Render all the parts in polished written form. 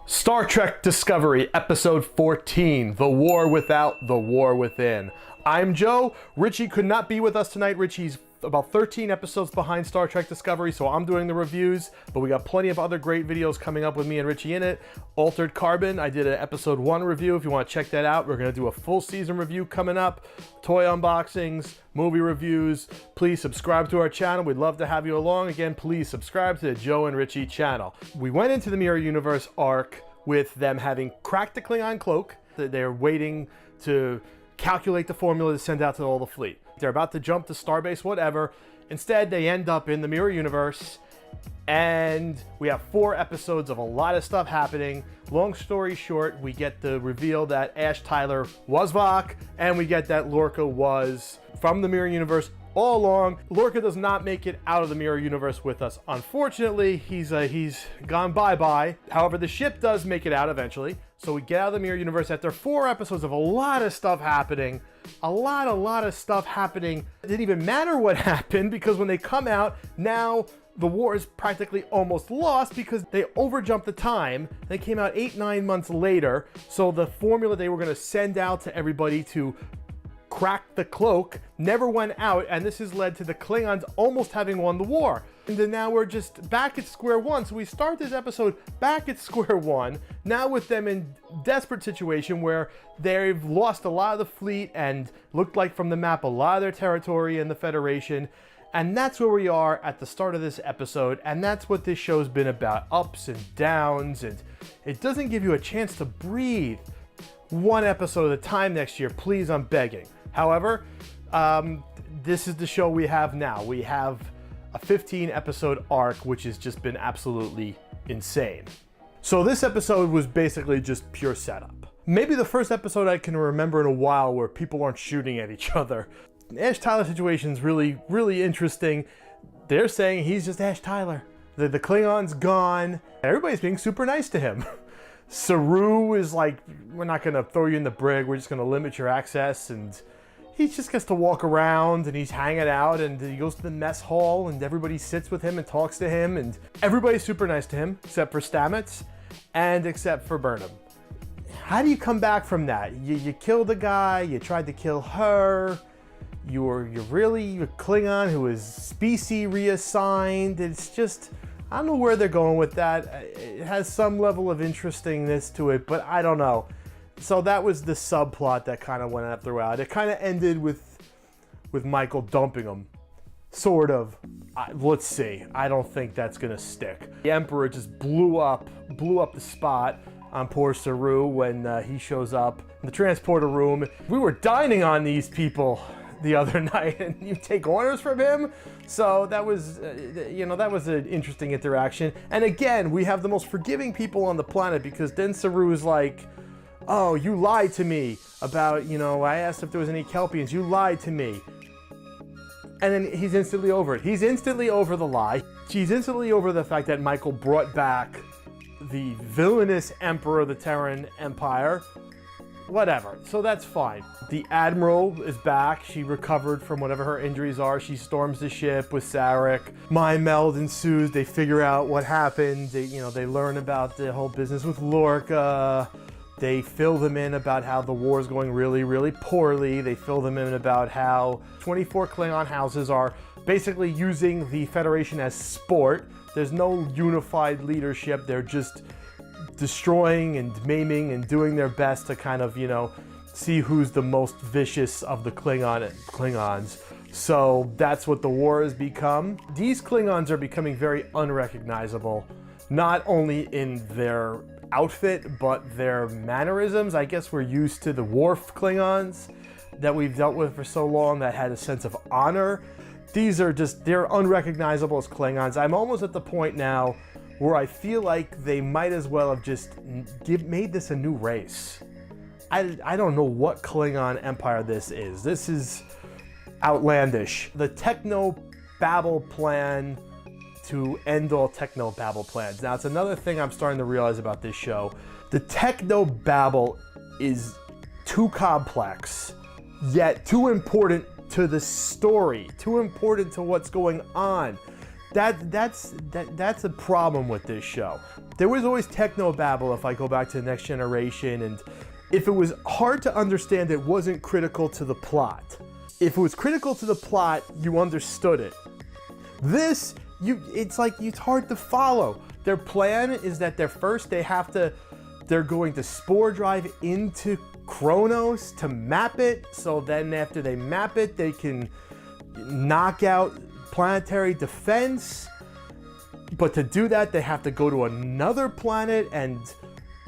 Star Trek Discovery, Episode 14, The War Without, The War Within. I'm Joe. Richie could not be with us tonight. Richie's about 13 episodes behind Star Trek Discovery, so I'm doing the reviews, but we got plenty of other great videos coming up with me and Richie in it. Altered Carbon, I did an episode 1 review. If you want to check that out, we're going to do a full season review coming up. Toy unboxings, movie reviews. Please subscribe to our channel. We'd love to have you along. Again, please subscribe to the Joe and Richie channel. We went into the Mirror Universe arc with them having cracked the Klingon cloak. They're waiting to calculate the formula to send out to all the fleet. They're about to jump to Starbase, whatever. Instead, they end up in the Mirror Universe, and we have 4 episodes of a lot of stuff happening. Long story short, we get the reveal that Ash Tyler was Vok, and we get that Lorca was from the Mirror Universe all along. Lorca does not make it out of the Mirror Universe with us. Unfortunately, he's gone bye-bye. However, the ship does make it out eventually. So we get out of the Mirror Universe after 4 episodes of a lot of stuff happening. A lot of stuff happening. It didn't even matter what happened, because when they come out, now the war is practically almost lost because they overjumped the time. They came out 8-9 months later. So the formula they were going to send out to everybody to crack the cloak never went out, and this has led to the Klingons almost having won the war. And then now we're just back at square one. So we start this episode back at square one, now with them in desperate situation where they've lost a lot of the fleet and looked like from the map a lot of their territory in the Federation. And that's where we are at the start of this episode, and that's what this show's been about, ups and downs, and it doesn't give you a chance to breathe. 1 episode at a time next year, please, I'm begging. However, this is the show we have now. We have a 15-episode arc, which has just been absolutely insane. So this episode was basically just pure setup. Maybe the first episode I can remember in a while where people aren't shooting at each other. The Ash Tyler situation is really interesting. They're saying he's just Ash Tyler. The Klingon's gone. Everybody's being super nice to him. Saru is like, we're not going to throw you in the brig, we're just going to limit your access, and he just gets to walk around and he's hanging out, and he goes to the mess hall and everybody sits with him and talks to him, and everybody's super nice to him except for Stamets and except for Burnham. How do you come back from that? You killed a guy, you tried to kill her, you're really a Klingon who is species reassigned. It's just, I don't know where they're going with that. It has some level of interestingness to it, but I don't know. So that was the subplot that kind of went up throughout. It kind of ended with Michael dumping him. Sort of. Let's see. I don't think that's going to stick. The Emperor just blew up the spot on poor Saru when he shows up in the transporter room. We were dining on these people the other night, and you take orders from him. So that was, that was an interesting interaction. And again, we have the most forgiving people on the planet, because then Saru is like, oh, you lied to me about, I asked if there was any Kelpians. You lied to me. And then he's instantly over it. He's instantly over the lie. She's instantly over the fact that Michael brought back the villainous Emperor of the Terran Empire. Whatever, so that's fine. The Admiral is back. She recovered from whatever her injuries are. She storms the ship with Sarek. Mind meld ensues. They figure out what happened. They learn about the whole business with Lorca. They fill them in about how the war is going really poorly. They fill them in about how 24 Klingon houses are basically using the Federation as sport. There's no unified leadership. They're just destroying and maiming and doing their best to kind of, see who's the most vicious of the Klingons. So that's what the war has become. These Klingons are becoming very unrecognizable, not only in their outfit, but their mannerisms. I guess we're used to the Worf Klingons that we've dealt with for so long that had a sense of honor. These are they're unrecognizable as Klingons. I'm almost at the point now where I feel like they might as well have just made this a new race. I don't know what Klingon Empire this is. This is outlandish. The techno-babble plan to end all techno-babble plans. Now, it's another thing I'm starting to realize about this show. The techno-babble is too complex, yet too important to the story, too important to what's going on. That's a problem with this show. There was always technobabble if I go back to the Next Generation, and if it was hard to understand, it wasn't critical to the plot. If it was critical to the plot, you understood it. This, it's like, it's hard to follow. Their plan is that they're going to spore drive into Kronos to map it, so then after they map it, they can knock out planetary defense. But to do that, they have to go to another planet and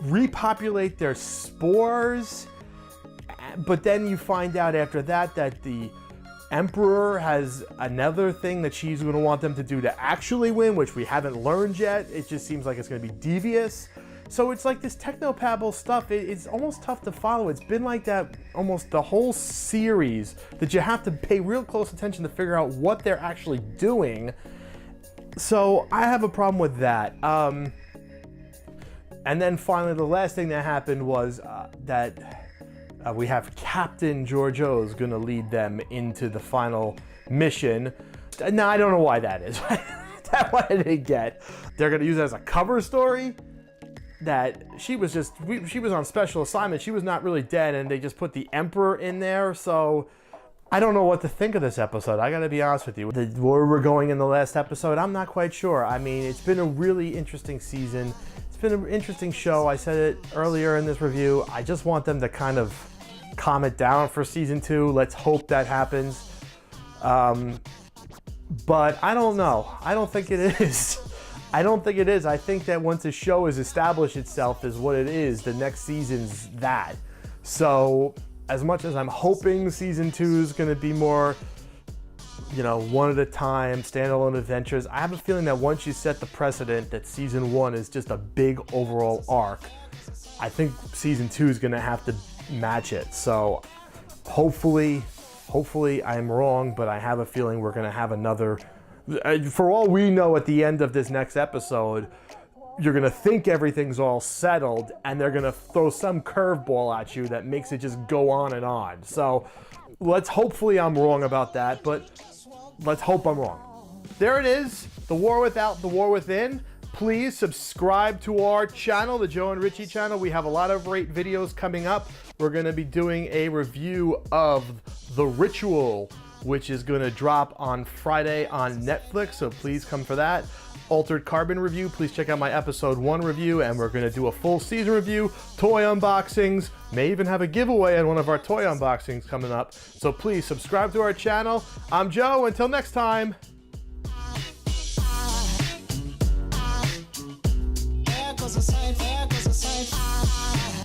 repopulate their spores. But then you find out after that that the Emperor has another thing that she's going to want them to do to actually win, which we haven't learned yet. It just seems like it's going to be devious. So it's like this technobabble stuff, it's almost tough to follow. It's been like that almost the whole series, that you have to pay real close attention to figure out what they're actually doing. So I have a problem with that. And then finally, the last thing that happened was that we have Captain Georgiou's gonna lead them into the final mission. Now, I don't know why that is. That one I didn't get. They're gonna use it as a cover story, that she was on special assignment. She was not really dead, and they just put the Emperor in there. So I don't know what to think of this episode. I gotta be honest with you. Where we're going in the last episode, I'm not quite sure. I mean, it's been a really interesting season. It's been an interesting show. I said it earlier in this review. I just want them to kind of calm it down for season 2. Let's hope that happens. But I don't know. I don't think it is. I don't think it is. I think that once a show has established itself as what it is, the next season's that. So as much as I'm hoping season 2 is going to be more, one at a time, standalone adventures, I have a feeling that once you set the precedent that season 1 is just a big overall arc, I think season 2 is going to have to match it. So hopefully I'm wrong, but I have a feeling we're going to have another. For all we know, at the end of this next episode, you're going to think everything's all settled, and they're going to throw some curveball at you that makes it just go on and on. So hopefully I'm wrong about that, but let's hope I'm wrong. There it is, The War Without, The War Within. Please subscribe to our channel, the Joe and Richie channel. We have a lot of great videos coming up. We're going to be doing a review of The Ritual, which is going to drop on Friday on Netflix, so please come for that. Altered Carbon review, please check out my episode 1 review, and we're going to do a full season review, toy unboxings, may even have a giveaway on one of our toy unboxings coming up. So please subscribe to our channel. I'm Joe, until next time. There goes a sight, there goes a sight.